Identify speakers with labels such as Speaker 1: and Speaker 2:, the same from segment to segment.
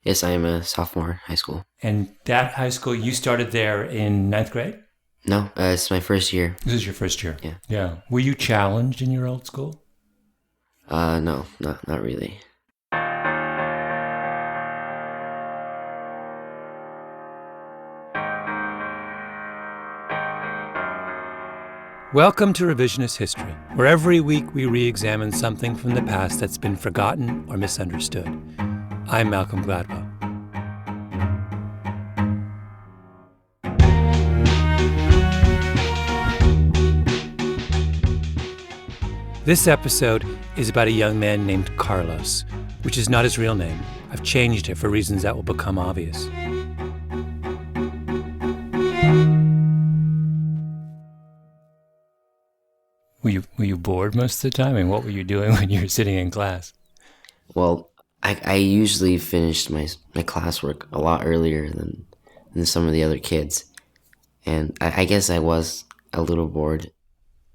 Speaker 1: Yes, I am a sophomore high school.
Speaker 2: And that high school, you started there in ninth grade?
Speaker 1: No, it's my first year.
Speaker 2: This is your first year?
Speaker 1: Yeah.
Speaker 2: Yeah. Were you challenged in your old school?
Speaker 1: No, not really.
Speaker 2: Welcome to Revisionist History, where every week we re-examine something from the past that's been forgotten or misunderstood. I'm Malcolm Gladwell. This episode is about a young man named Carlos, which is not his real name. I've changed it for reasons that will become obvious. Were you bored most of the time? And what were you doing when you were sitting in class?
Speaker 1: Well, I usually finished my classwork a lot earlier than some of the other kids. And I guess I was a little bored.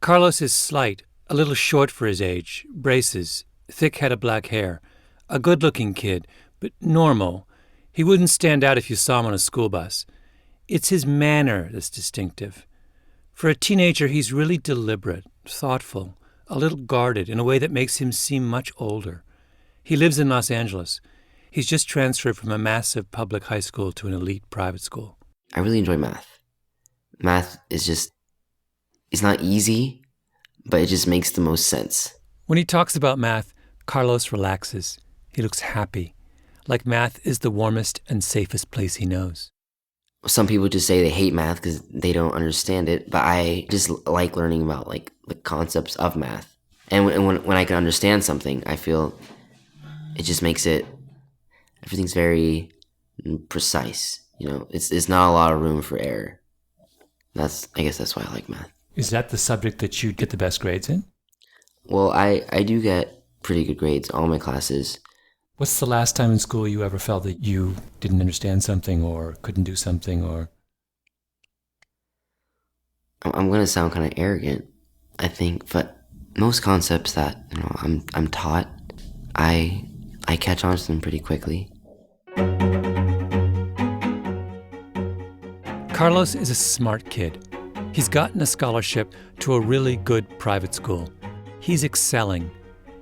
Speaker 2: Carlos is slight, a little short for his age, braces, thick head of black hair, a good-looking kid, but normal. He wouldn't stand out if you saw him on a school bus. It's his manner that's distinctive. For a teenager, he's really deliberate, thoughtful, a little guarded in a way that makes him seem much older. He lives in Los Angeles. He's just transferred from a massive public high school to an elite private school.
Speaker 1: I really enjoy math. Math is it's not easy, but it just makes the most sense.
Speaker 2: When he talks about math, Carlos relaxes. He looks happy, like math is the warmest and safest place he knows.
Speaker 1: Some people just say they hate math because they don't understand it, but I just like learning about the concepts of math. And when I can understand something, I feel it just makes everything's very precise. You know, it's not a lot of room for error. I guess that's why I like math.
Speaker 2: Is that the subject that you get the best grades in?
Speaker 1: Well, I do get pretty good grades in all my classes.
Speaker 2: What's the last time in school you ever felt that you didn't understand something or couldn't do something or...
Speaker 1: I'm going to sound kind of arrogant, I think, but most concepts that I'm taught, I catch on to them pretty quickly.
Speaker 2: Carlos is a smart kid. He's gotten a scholarship to a really good private school. He's excelling.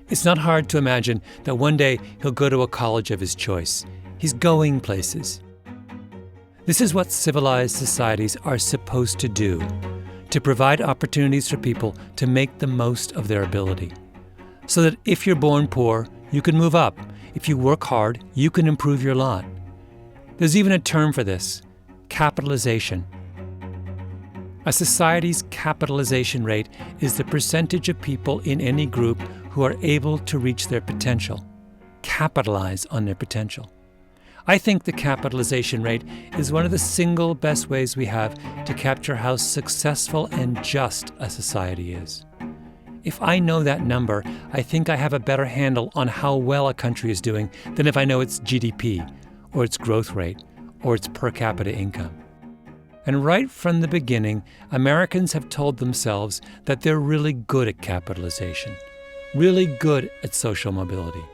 Speaker 2: It's not hard to imagine that one day he'll go to a college of his choice. He's going places. This is what civilized societies are supposed to do, to provide opportunities for people to make the most of their ability. So that if you're born poor, you can move up. If you work hard, you can improve your lot. There's even a term for this: capitalization. A society's capitalization rate is the percentage of people in any group who are able to reach their potential, capitalize on their potential. I think the capitalization rate is one of the single best ways we have to capture how successful and just a society is. If I know that number, I think I have a better handle on how well a country is doing than if I know its GDP, or its growth rate, or its per capita income. And right from the beginning, Americans have told themselves that they're really good at capitalization, really good at social mobility.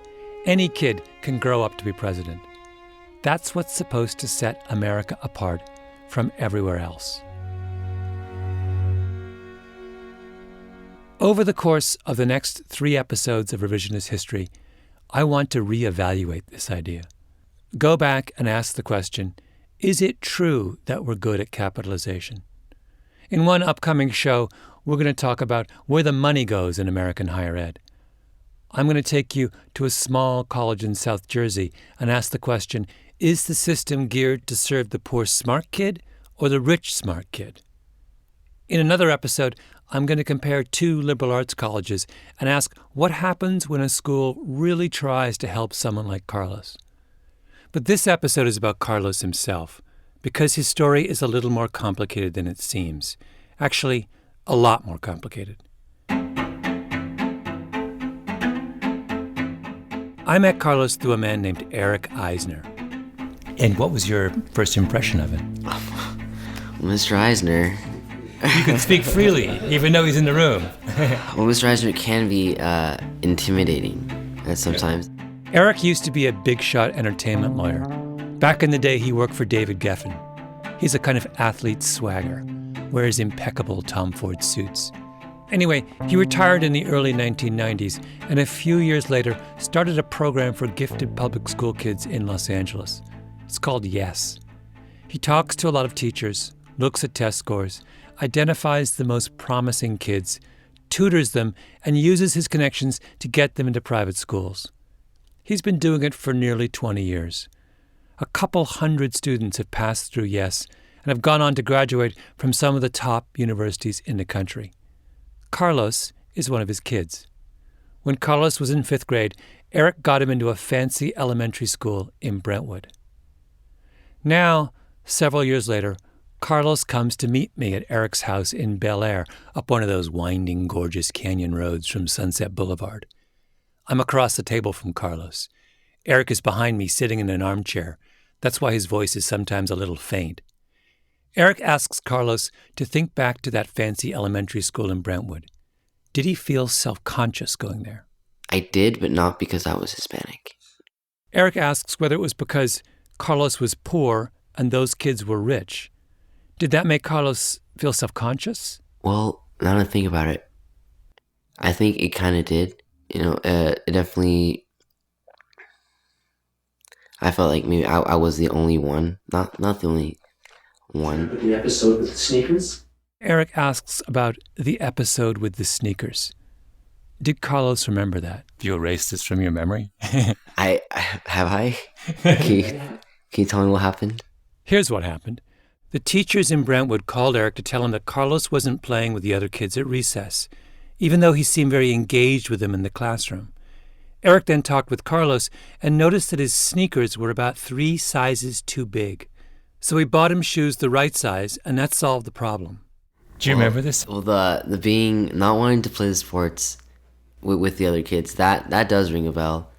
Speaker 2: Any kid can grow up to be president. That's what's supposed to set America apart from everywhere else. Over the course of the next 3 episodes of Revisionist History, I want to reevaluate this idea. Go back and ask the question, is it true that we're good at capitalization? In one upcoming show, we're going to talk about where the money goes in American higher ed. I'm going to take you to a small college in South Jersey and ask the question, is the system geared to serve the poor smart kid or the rich smart kid? In another episode, I'm going to compare 2 liberal arts colleges and ask what happens when a school really tries to help someone like Carlos. But this episode is about Carlos himself, because his story is a little more complicated than it seems. Actually, a lot more complicated. I met Carlos through a man named Eric Eisner. And what was your first impression of him?
Speaker 1: Mr. Eisner.
Speaker 2: You can speak freely, even though he's in the room.
Speaker 1: Well, Mr. Eisner can be intimidating sometimes.
Speaker 2: Eric used to be a big-shot entertainment lawyer. Back in the day, he worked for David Geffen. He's a kind of athlete swagger, wears impeccable Tom Ford suits. Anyway, he retired in the early 1990s and a few years later started a program for gifted public school kids in Los Angeles. It's called YES. He talks to a lot of teachers, looks at test scores, identifies the most promising kids, tutors them, and uses his connections to get them into private schools. He's been doing it for nearly 20 years. A couple hundred students have passed through YES and have gone on to graduate from some of the top universities in the country. Carlos is one of his kids. When Carlos was in 5th grade, Eric got him into a fancy elementary school in Brentwood. Now, several years later, Carlos comes to meet me at Eric's house in Bel Air, up one of those winding, gorgeous canyon roads from Sunset Boulevard. I'm across the table from Carlos. Eric is behind me, sitting in an armchair. That's why his voice is sometimes a little faint. Eric asks Carlos to think back to that fancy elementary school in Brentwood. Did he feel self-conscious going there?
Speaker 1: I did, but not because I was Hispanic.
Speaker 2: Eric asks whether it was because Carlos was poor and those kids were rich. Did that make Carlos feel self-conscious?
Speaker 1: Well, now that I think about it, I think it kind of did. It definitely... I felt like maybe I was the only one, not the only one.
Speaker 3: The episode with the sneakers?
Speaker 2: Eric asks about the episode with the sneakers. Did Carlos remember that? Do you erase this from your memory?
Speaker 1: Have I? Can you tell me what happened?
Speaker 2: Here's what happened. The teachers in Brentwood called Eric to tell him that Carlos wasn't playing with the other kids at recess, even though he seemed very engaged with them in the classroom. Eric then talked with Carlos and noticed that his sneakers were about 3 sizes too big. So he bought him shoes the right size, and that solved the problem. Do you remember this?
Speaker 1: Well, the being not wanting to play the sports with the other kids, that does ring a bell.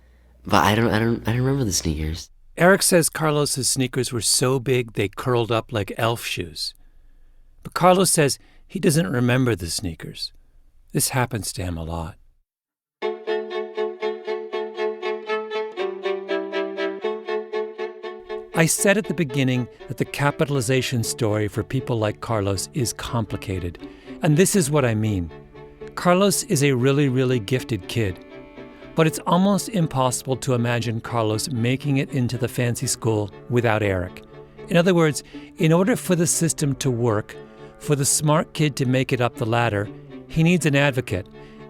Speaker 1: But I don't remember the sneakers.
Speaker 2: Eric says Carlos's sneakers were so big they curled up like elf shoes. But Carlos says he doesn't remember the sneakers. This happens to him a lot. I said at the beginning that the capitalization story for people like Carlos is complicated, and this is what I mean. Carlos is a really, really gifted kid, but it's almost impossible to imagine Carlos making it into the fancy school without Eric. In other words, in order for the system to work, for the smart kid to make it up the ladder, he needs an advocate,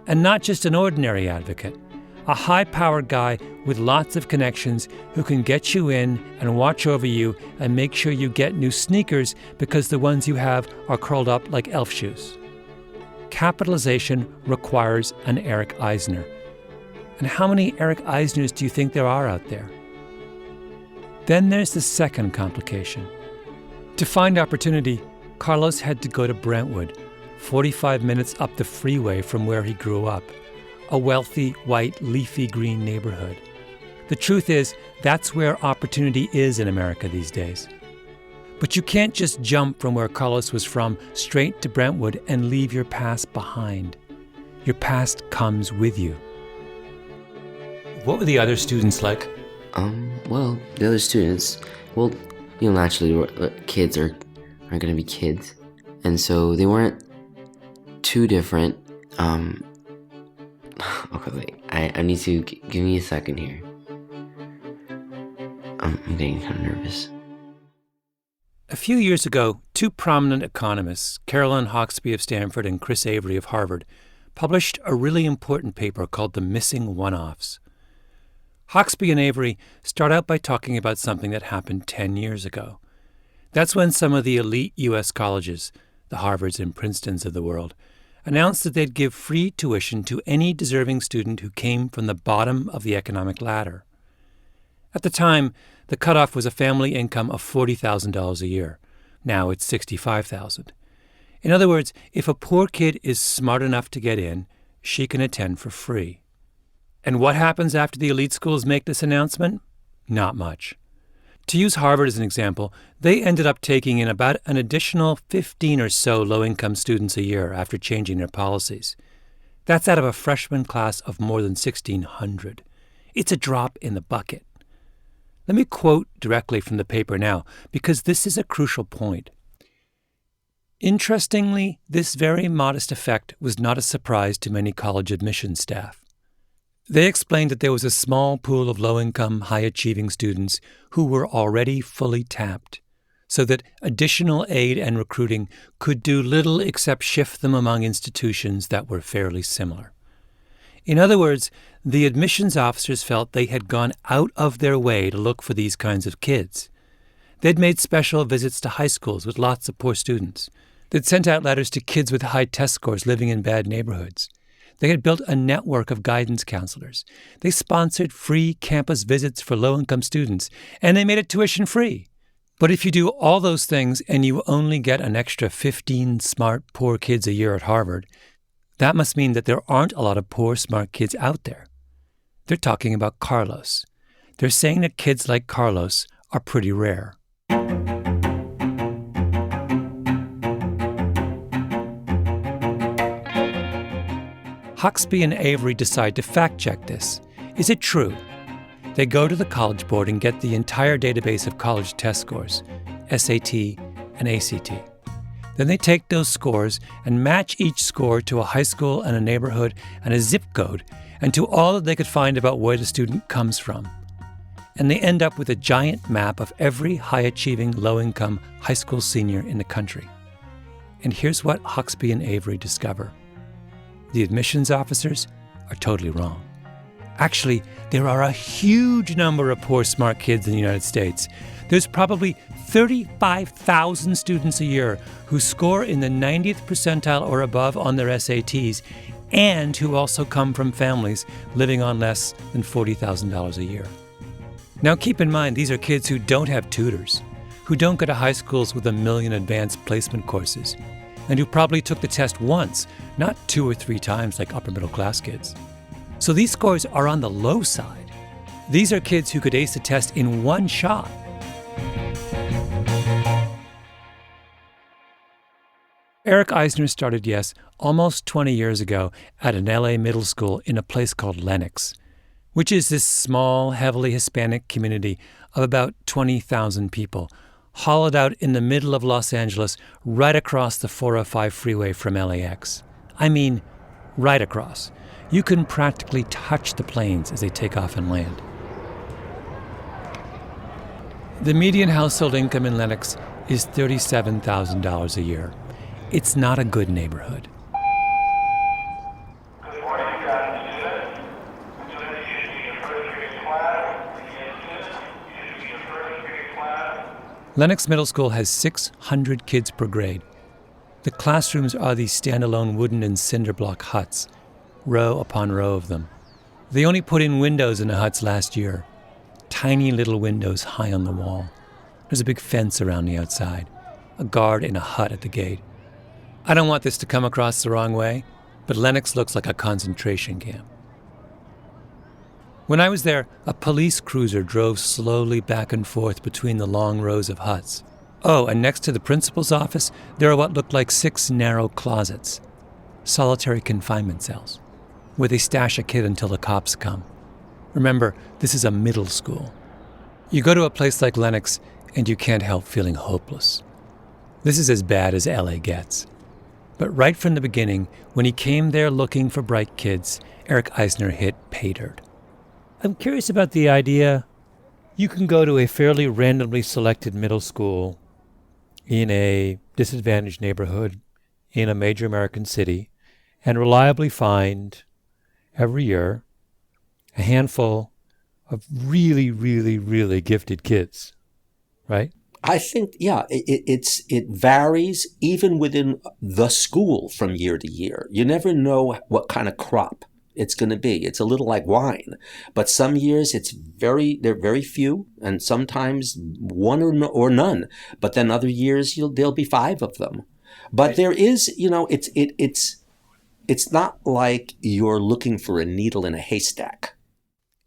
Speaker 2: and not just an ordinary advocate. A high-powered guy with lots of connections who can get you in and watch over you and make sure you get new sneakers because the ones you have are curled up like elf shoes. Capitalization requires an Eric Eisner. And how many Eric Eisners do you think there are out there? Then there's the second complication. To find opportunity, Carlos had to go to Brentwood, 45 minutes up the freeway from where he grew up. A wealthy, white, leafy green neighborhood. The truth is, that's where opportunity is in America these days. But you can't just jump from where Carlos was from straight to Brentwood and leave your past behind. Your past comes with you. What were the other students like?
Speaker 1: Well, the other students, naturally, kids aren't going to be kids. And so they weren't too different. Okay, wait. I need to give me a second here. I'm getting kind of nervous.
Speaker 2: A few years ago, 2 prominent economists, Carolyn Hawksby of Stanford and Chris Avery of Harvard, published a really important paper called The Missing One-Offs. Hawksby and Avery start out by talking about something that happened 10 years ago. That's when some of the elite U.S. colleges, the Harvards and Princetons of the world, announced that they'd give free tuition to any deserving student who came from the bottom of the economic ladder. At the time, the cutoff was a family income of $40,000 a year. Now it's $65,000. In other words, if a poor kid is smart enough to get in, she can attend for free. And what happens after the elite schools make this announcement? Not much. To use Harvard as an example, they ended up taking in about an additional 15 or so low-income students a year after changing their policies. That's out of a freshman class of more than 1,600. It's a drop in the bucket. Let me quote directly from the paper now, because this is a crucial point. Interestingly, this very modest effect was not a surprise to many college admissions staff. They explained that there was a small pool of low-income, high-achieving students who were already fully tapped, so that additional aid and recruiting could do little except shift them among institutions that were fairly similar. In other words, the admissions officers felt they had gone out of their way to look for these kinds of kids. They'd made special visits to high schools with lots of poor students. They'd sent out letters to kids with high test scores living in bad neighborhoods. They had built a network of guidance counselors. They sponsored free campus visits for low-income students, and they made it tuition-free. But if you do all those things and you only get an extra 15 smart, poor kids a year at Harvard, that must mean that there aren't a lot of poor, smart kids out there. They're talking about Carlos. They're saying that kids like Carlos are pretty rare. Huxby and Avery decide to fact-check this. Is it true? They go to the College Board and get the entire database of college test scores, SAT and ACT. Then they take those scores and match each score to a high school and a neighborhood and a zip code and to all that they could find about where the student comes from. And they end up with a giant map of every high-achieving, low-income high school senior in the country. And here's what Huxby and Avery discover. The admissions officers are totally wrong. Actually, there are a huge number of poor, smart kids in the United States. There's probably 35,000 students a year who score in the 90th percentile or above on their SATs and who also come from families living on less than $40,000 a year. Now keep in mind, these are kids who don't have tutors, who don't go to high schools with a million advanced placement courses, and who probably took the test once, not 2 or 3 times like upper middle class kids. So these scores are on the low side. These are kids who could ace a test in one shot. Eric Eisner started YES almost 20 years ago at an LA middle school in a place called Lenox, which is this small, heavily Hispanic community of about 20,000 people, hollowed out in the middle of Los Angeles, right across the 405 freeway from LAX. I mean, right across. You can practically touch the planes as they take off and land. The median household income in Lenox is $37,000 a year. It's not a good neighborhood.
Speaker 4: Good morning, students. Students, you should be in first period class. Again, students, you should be in first period class.
Speaker 2: Lenox Middle School has 600 kids per grade. The classrooms are these standalone wooden and cinder block huts, row upon row of them. They only put in windows in the huts last year. Tiny little windows high on the wall. There's a big fence around the outside, a guard in a hut at the gate. I don't want this to come across the wrong way, but Lenox looks like a concentration camp. When I was there, a police cruiser drove slowly back and forth between the long rows of huts. Oh, and next to the principal's office, there are what looked like 6 narrow closets, solitary confinement cells, where they stash a kid until the cops come. Remember, this is a middle school. You go to a place like Lenox, and you can't help feeling hopeless. This is as bad as LA gets. But right from the beginning, when he came there looking for bright kids, Eric Eisner hit pay dirt. I'm curious about the idea you can go to a fairly randomly selected middle school in a disadvantaged neighborhood in a major American city and reliably find every year a handful of really, really, really gifted kids, right?
Speaker 3: I think, yeah, it varies even within the school from year to year. You never know what kind of crop it's going to be. It's a little like wine, but some years they're very few, and sometimes one or none. But then other years there'll be 5 of them. But there is, it's not like you're looking for a needle in a haystack.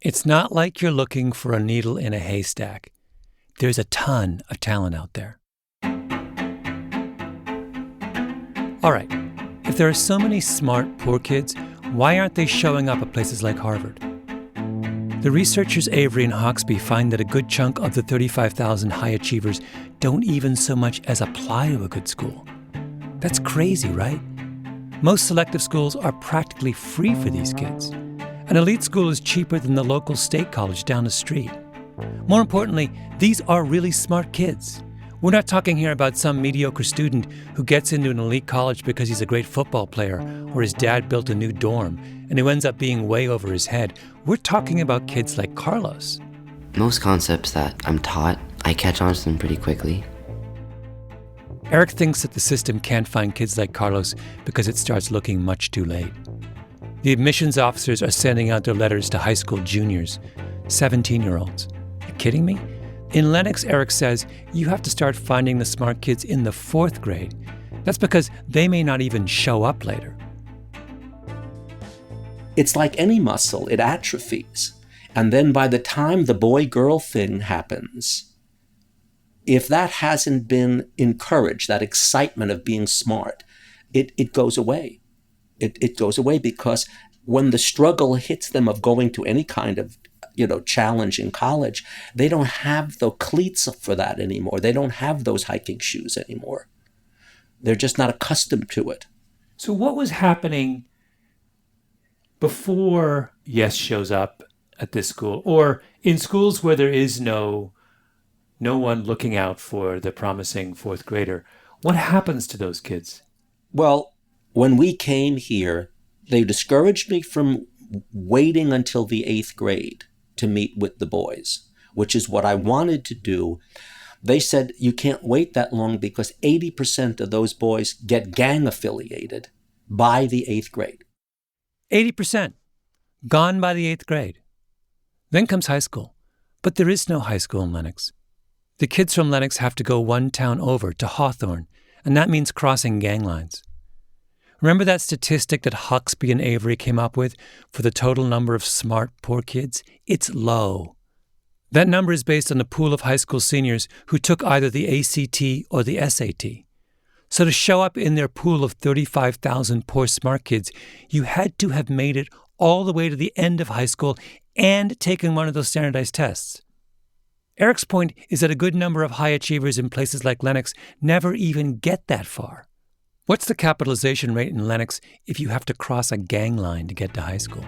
Speaker 2: It's not like you're looking for a needle in a haystack. There's a ton of talent out there. All right, if there are so many smart, poor kids, why aren't they showing up at places like Harvard? The researchers Avery and Hawksby find that a good chunk of the 35,000 high achievers don't even so much as apply to a good school. That's crazy, right? Most selective schools are practically free for these kids. An elite school is cheaper than the local state college down the street. More importantly, these are really smart kids. We're not talking here about some mediocre student who gets into an elite college because he's a great football player or his dad built a new dorm and who ends up being way over his head. We're talking about kids like Carlos.
Speaker 1: Most concepts that I'm taught, I catch on to them pretty quickly.
Speaker 2: Eric thinks that the system can't find kids like Carlos because it starts looking much too late. The admissions officers are sending out their letters to high school juniors, 17-year-olds. You kidding me? In Lenox, Eric says, you have to start finding the smart kids in the 4th grade. That's because they may not even show up later.
Speaker 3: It's like any muscle, it atrophies. And then by the time the boy-girl thing happens, if that hasn't been encouraged, that excitement of being smart, it goes away. It goes away because when the struggle hits them of going to any kind of challenge in college, they don't have the cleats for that anymore. They don't have those hiking shoes anymore. They're just not accustomed to it.
Speaker 2: So what was happening before Yes shows up at this school, or in schools where there is no one looking out for the promising 4th grader? What happens to those kids?
Speaker 3: Well, when we came here, they discouraged me from waiting until the 8th grade to meet with the boys, which is what I wanted to do. They said, you can't wait that long because 80% of those boys get gang affiliated by the 8th grade.
Speaker 2: 80%. Gone by the 8th grade. Then comes high school. But there is no high school in Lenox. The kids from Lenox have to go one town over to Hawthorne, and that means crossing gang lines. Remember that statistic that Hawksby and Avery came up with for the total number of smart poor kids? It's low. That number is based on the pool of high school seniors who took either the ACT or the SAT. So to show up in their pool of 35,000 poor smart kids, you had to have made it all the way to the end of high school and taken one of those standardized tests. Eric's point is that a good number of high achievers in places like Lenox never even get that far. What's the capitalization rate in Lenox if you have to cross a gang line to get to high school?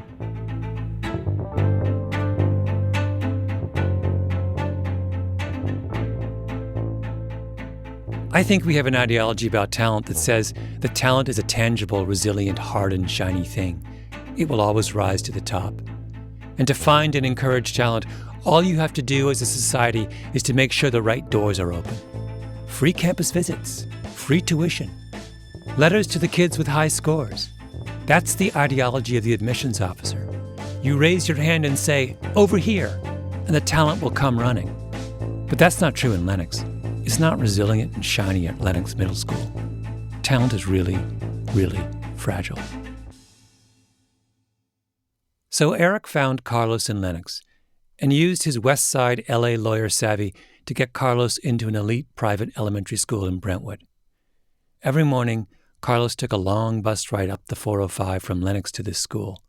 Speaker 2: I think we have an ideology about talent that says that talent is a tangible, resilient, hard and shiny thing. It will always rise to the top. And to find and encourage talent, all you have to do as a society is to make sure the right doors are open. Free campus visits, free tuition, letters to the kids with high scores. That's the ideology of the admissions officer. You raise your hand and say, over here, and the talent will come running. But that's not true in Lenox. It's not resilient and shiny at Lenox Middle School. Talent is really, really fragile. So Eric found Carlos in Lenox and used his West Side LA lawyer savvy to get Carlos into an elite private elementary school in Brentwood. Every morning, Carlos took a long bus ride up the 405 from Lenox to this school.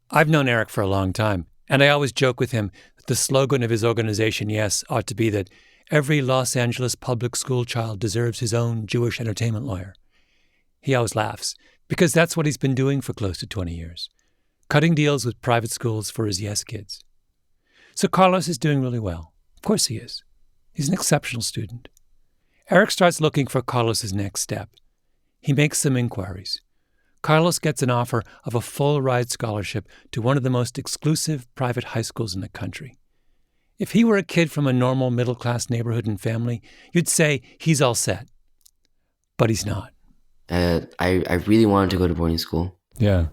Speaker 2: I've known Eric for a long time, and I always joke with him that the slogan of his organization, Yes, ought to be that every Los Angeles public school child deserves his own Jewish entertainment lawyer. He always laughs, because that's what he's been doing for close to 20 years, cutting deals with private schools for his Yes kids. So Carlos is doing really well. Of course he is. He's an exceptional student. Eric starts looking for Carlos's next step. He makes some inquiries. Carlos gets an offer of a full-ride scholarship to one of the most exclusive private high schools in the country. If he were a kid from a normal middle-class neighborhood and family, you'd say he's all set. But he's not.
Speaker 1: I really wanted to go to boarding school.
Speaker 2: Yeah.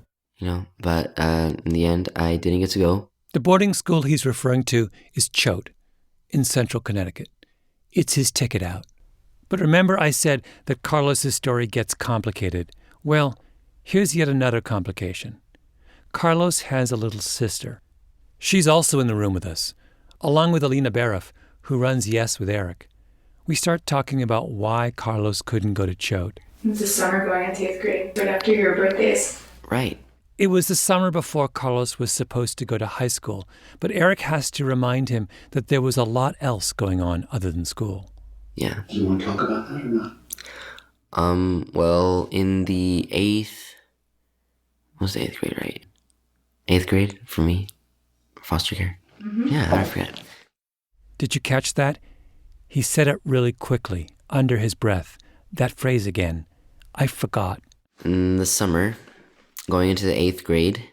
Speaker 1: But in the end, I didn't get to go.
Speaker 2: The boarding school he's referring to is Choate in central Connecticut. It's his ticket out. But remember I said that Carlos's story gets complicated. Well, here's yet another complication. Carlos has a little sister. She's also in the room with us, along with Alina Baroff, who runs Yes with Eric. We start talking about why Carlos couldn't go to Choate.
Speaker 5: This summer going into 8th grade, right after your birthdays.
Speaker 1: Right.
Speaker 2: It was the summer before Carlos was supposed to go to high school, but Eric has to remind him that there was a lot else going on other than school.
Speaker 1: Yeah.
Speaker 5: Do you want to talk about that or not?
Speaker 1: Well, in the eighth grade, right? 8th grade for me? Foster care? Mm-hmm. Yeah, I forget.
Speaker 2: Did you catch that? He said it really quickly, under his breath. That phrase again. I forgot.
Speaker 1: In the summer, going into the 8th grade,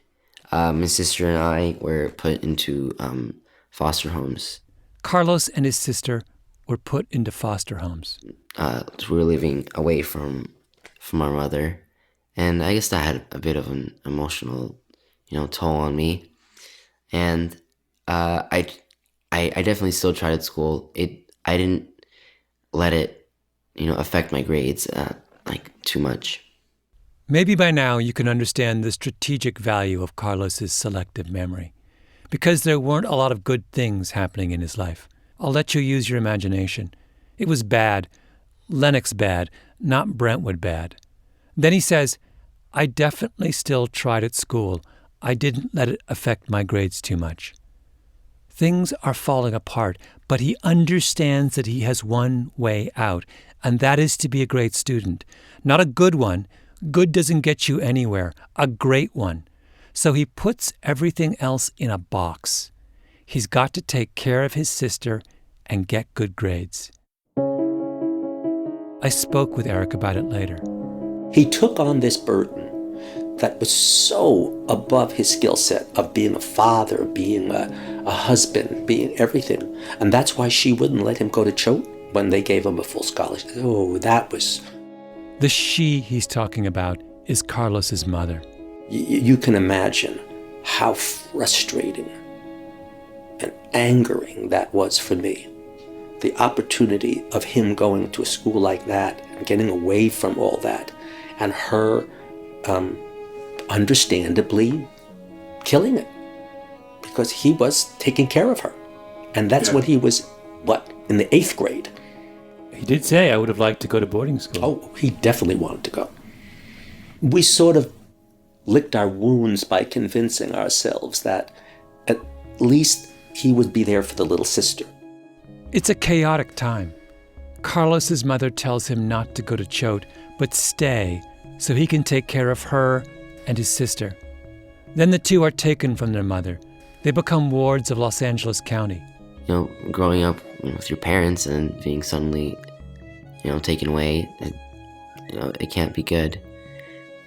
Speaker 1: my sister and I were put into foster homes.
Speaker 2: Carlos and his sister were put into foster homes.
Speaker 1: We were living away from our mother, and I guess that had a bit of an emotional, toll on me. And I definitely still tried at school. I didn't let it, affect my grades too much.
Speaker 2: Maybe by now you can understand the strategic value of Carlos's selective memory, because there weren't a lot of good things happening in his life. I'll let you use your imagination. It was bad, Lennox bad, not Brentwood bad. Then he says, I definitely still tried at school. I didn't let it affect my grades too much. Things are falling apart, but he understands that he has one way out, and that is to be a great student. Not a good one. Good doesn't get you anywhere. A great one. So he puts everything else in a box. He's got to take care of his sister and get good grades. I spoke with Eric about it later.
Speaker 3: He took on this burden that was so above his skill set of being a father, being a husband, being everything. And that's why she wouldn't let him go to Choate when they gave him a full scholarship. Oh, that was...
Speaker 2: The she he's talking about is Carlos's mother.
Speaker 3: You can imagine how frustrating and angering that was for me. The opportunity of him going to a school like that and getting away from all that, and her understandably killing it because he was taking care of her. And that's when he was, in the 8th grade.
Speaker 2: He did say, I would have liked to go to boarding school.
Speaker 3: Oh, he definitely wanted to go. We sort of licked our wounds by convincing ourselves that at least he would be there for the little sister.
Speaker 2: It's a chaotic time. Carlos's mother tells him not to go to Choate, but stay so he can take care of her and his sister. Then the two are taken from their mother. They become wards of Los Angeles County.
Speaker 1: Growing up with your parents and being suddenly, taken away, it can't be good.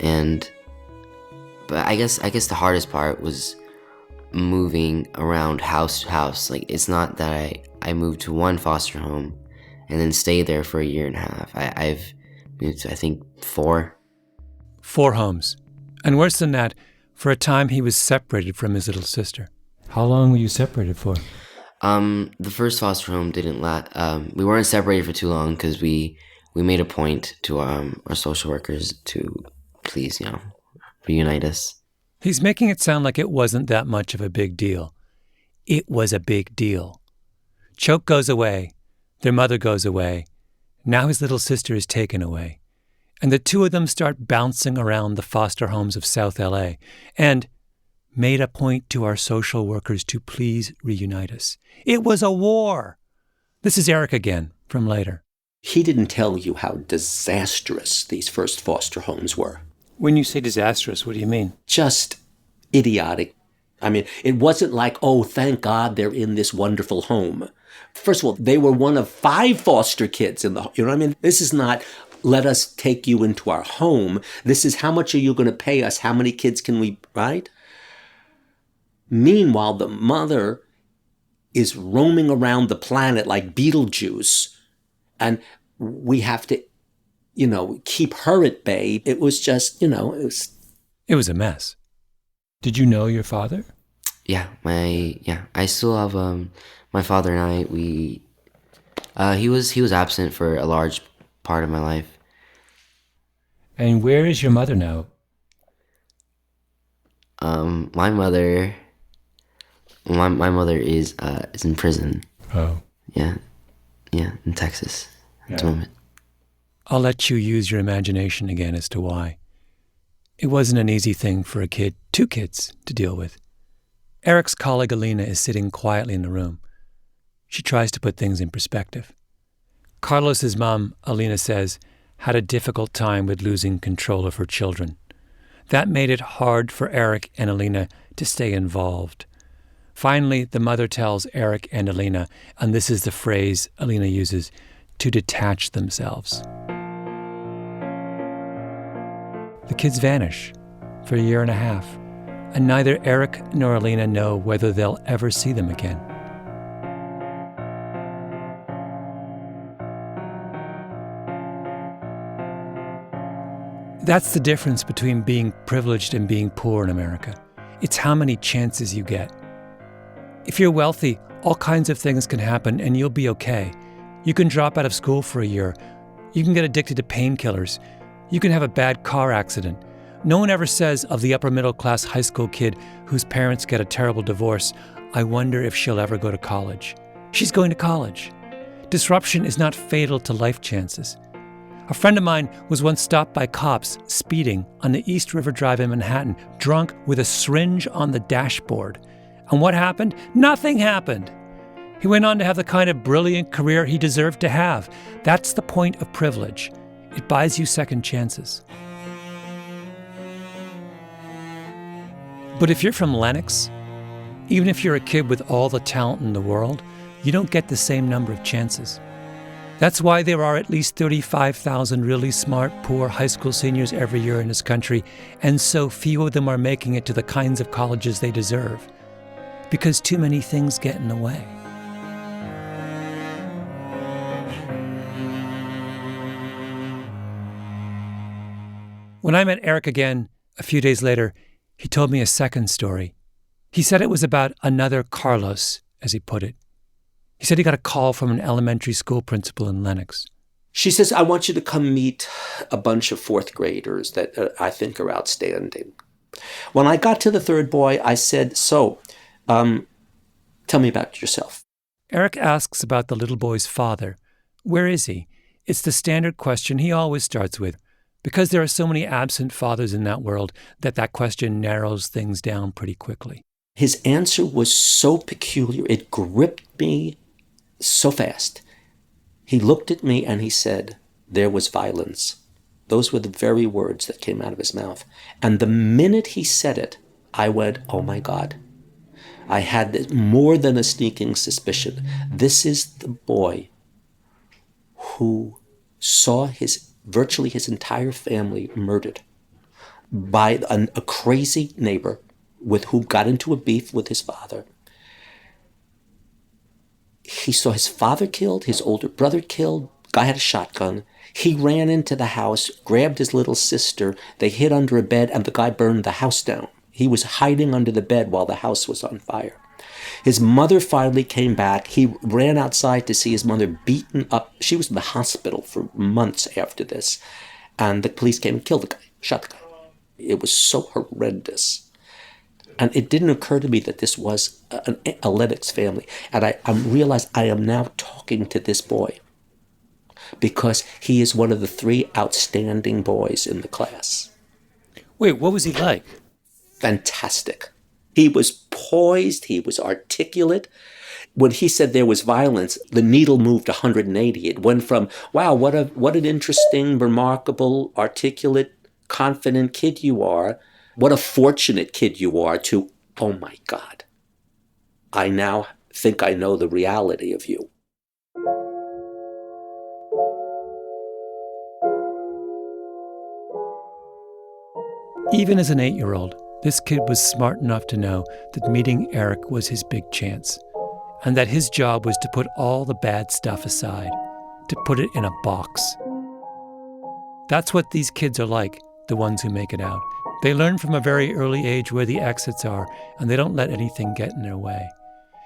Speaker 1: But I guess the hardest part was moving around house to house. Like, it's not that I moved to one foster home and then stayed there for a year and a half. I've moved to, I think, 4.
Speaker 2: 4 homes. And worse than that, for a time he was separated from his little sister. How long were you separated for?
Speaker 1: The first foster home didn't last. We weren't separated for too long because we made a point to our social workers to please, reunite us.
Speaker 2: He's making it sound like it wasn't that much of a big deal. It was a big deal. Choate goes away. Their mother goes away. Now his little sister is taken away. And the two of them start bouncing around the foster homes of South LA and made a point to our social workers to please reunite us. It was a war. This is Eric again from later.
Speaker 3: He didn't tell you how disastrous these first foster homes were.
Speaker 2: When you say disastrous, what do you mean?
Speaker 3: Just idiotic. I mean, it wasn't like, oh, thank God they're in this wonderful home. First of all, they were one of 5 foster kids in the, This is not, let us take you into our home. This is, how much are you going to pay us? How many kids can we, right? Meanwhile, the mother is roaming around the planet like Beetlejuice, and we have to, keep her at bay. It was just,
Speaker 2: It was a mess. Did you know your father?
Speaker 1: Yeah, I still have my father and I. He was absent for a large part of my life.
Speaker 2: And where is your mother now?
Speaker 1: My mother is in prison.
Speaker 2: Oh.
Speaker 1: Yeah, in Texas at the moment.
Speaker 2: I'll let you use your imagination again as to why. It wasn't an easy thing for two kids, to deal with. Eric's colleague Alina is sitting quietly in the room. She tries to put things in perspective. Carlos's mom, Alina says, had a difficult time with losing control of her children. That made it hard for Eric and Alina to stay involved. Finally, the mother tells Eric and Alina, and this is the phrase Alina uses, to detach themselves. The kids vanish for a year and a half, and neither Eric nor Alina know whether they'll ever see them again. That's the difference between being privileged and being poor in America. It's how many chances you get. If you're wealthy, all kinds of things can happen and you'll be okay. You can drop out of school for a year. You can get addicted to painkillers. You can have a bad car accident. No one ever says of the upper middle class high school kid whose parents get a terrible divorce, I wonder if she'll ever go to college. She's going to college. Disruption is not fatal to life chances. A friend of mine was once stopped by cops speeding on the East River Drive in Manhattan, drunk with a syringe on the dashboard. And what happened? Nothing happened. He went on to have the kind of brilliant career he deserved to have. That's the point of privilege. It buys you second chances. But if you're from Lenox, even if you're a kid with all the talent in the world, you don't get the same number of chances. That's why there are at least 35,000 really smart, poor high school seniors every year in this country, and so few of them are making it to the kinds of colleges they deserve. Because too many things get in the way. When I met Eric again, a few days later, he told me a second story. He said it was about another Carlos, as he put it. He said he got a call from an elementary school principal in Lenox.
Speaker 3: She says, I want you to come meet a bunch of fourth graders that I think are outstanding. When I got to the third boy, I said, tell me about yourself.
Speaker 2: Eric asks about the little boy's father. Where is he? It's the standard question he always starts with. Because there are so many absent fathers in that world, that question narrows things down pretty quickly.
Speaker 3: His answer was so peculiar. It gripped me so fast. He looked at me and he said, there was violence. Those were the very words that came out of his mouth. And the minute he said it, I went, oh my God. I had more than a sneaking suspicion. This is the boy who saw virtually his entire family murdered by a crazy neighbor with who got into a beef with his father. He saw his father killed, his older brother killed, guy had a shotgun. He ran into the house, grabbed his little sister, they hid under a bed, and the guy burned the house down. He was hiding under the bed while the house was on fire. His mother finally came back. He ran outside to see his mother beaten up. She was in the hospital for months after this. And the police came and killed the guy, shot the guy. It was so horrendous. And it didn't occur to me that this was a Lennox family. And I realized I am now talking to this boy because he is one of the 3 outstanding boys in the class.
Speaker 2: Wait, what was he like?
Speaker 3: Fantastic. He was poised. He was articulate. When he said there was violence, the needle moved 180. It went from, wow, what an interesting, remarkable, articulate, confident kid you are. What a fortunate kid you are, to, oh my God, I now think I know the reality of you.
Speaker 2: Even as an 8-year-old, this kid was smart enough to know that meeting Eric was his big chance, and that his job was to put all the bad stuff aside, to put it in a box. That's what these kids are like, the ones who make it out. They learn from a very early age where the exits are, and they don't let anything get in their way.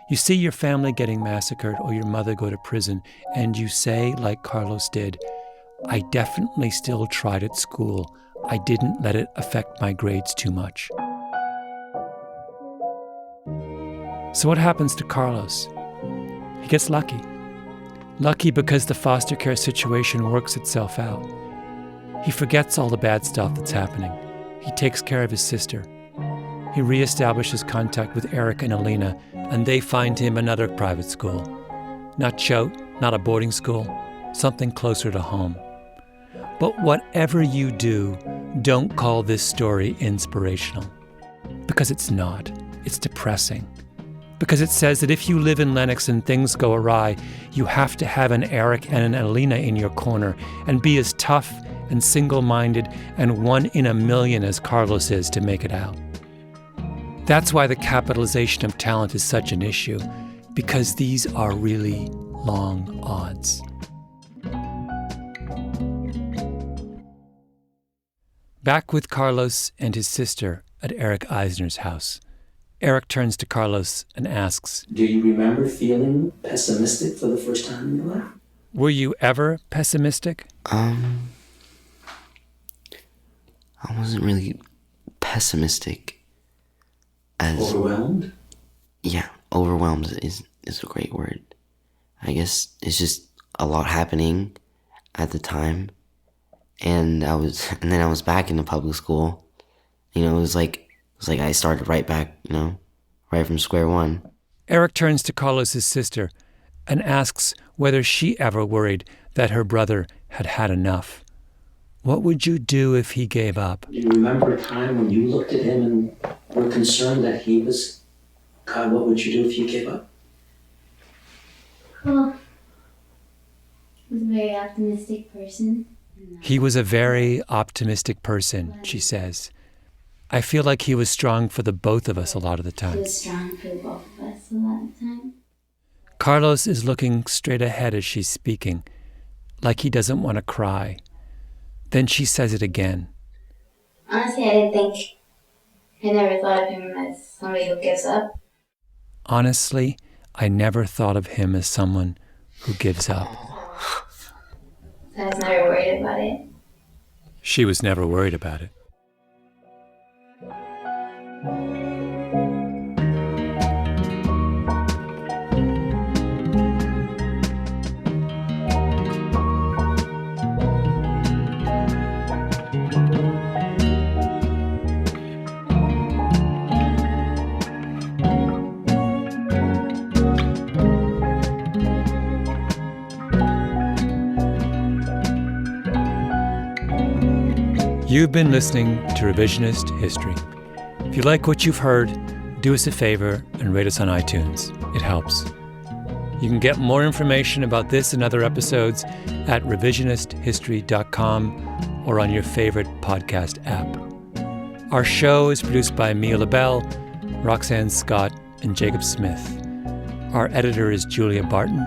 Speaker 2: You see your family getting massacred or your mother go to prison, and you say, like Carlos did, I definitely still tried at school. I didn't let it affect my grades too much. So what happens to Carlos? He gets lucky. Lucky because the foster care situation works itself out. He forgets all the bad stuff that's happening. he takes care of his sister. He reestablishes contact with Eric and Alina, and they find him another private school. Not Choate, not a boarding school, something closer to home. But whatever you do, don't call this story inspirational. Because it's not. It's depressing. Because it says that if you live in Lenox and things go awry, you have to have an Eric and an Alina in your corner and be as tough and single-minded and one in a million as Carlos is to make it out. That's why the capitalization of talent is such an issue, because these are really long odds. Back with Carlos and his sister at Eric Eisner's house, Eric turns to Carlos and asks,
Speaker 3: Do you remember feeling pessimistic for the first time in your life?
Speaker 2: Were you ever pessimistic?
Speaker 1: I wasn't really pessimistic.
Speaker 3: Overwhelmed?
Speaker 1: Yeah, overwhelmed is a great word. I guess it's just a lot happening at the time. And then I was back in the public school. It was like I started right back, right from square one.
Speaker 2: Eric turns to Carlos's sister and asks whether she ever worried that her brother had had enough. What would you do if he gave up?
Speaker 3: Do you remember a time when you looked at him and were concerned that he was, God, what would you do if you gave up?
Speaker 5: Well, he was a very optimistic person.
Speaker 2: He was a very optimistic person, she says. I feel like he was strong for the both of us a lot of the
Speaker 5: He
Speaker 2: time.
Speaker 5: was strong for both of us a lot of the time.
Speaker 2: Carlos is looking straight ahead as she's speaking, like he doesn't want to cry. Then she says it again.
Speaker 5: Honestly, I never thought of him as somebody who gives up.
Speaker 2: Honestly, I never thought of him as someone who gives up.
Speaker 5: So I was never worried about it.
Speaker 2: She was never worried about it. You've been listening to Revisionist History. If you like what you've heard, do us a favor and rate us on iTunes. It helps. You can get more information about this and other episodes at revisionisthistory.com or on your favorite podcast app. Our show is produced by Mia LaBelle, Roxanne Scott, and Jacob Smith. Our editor is Julia Barton.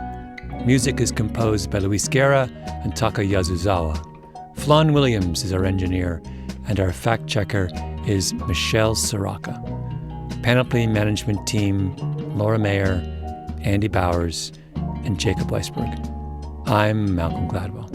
Speaker 2: Music is composed by Luis Guerra and Taka Yazuzawa. Flan Williams is our engineer, and our fact-checker is Michelle Soraka. Panoply Management Team, Laura Mayer, Andy Bowers, and Jacob Weisberg. I'm Malcolm Gladwell.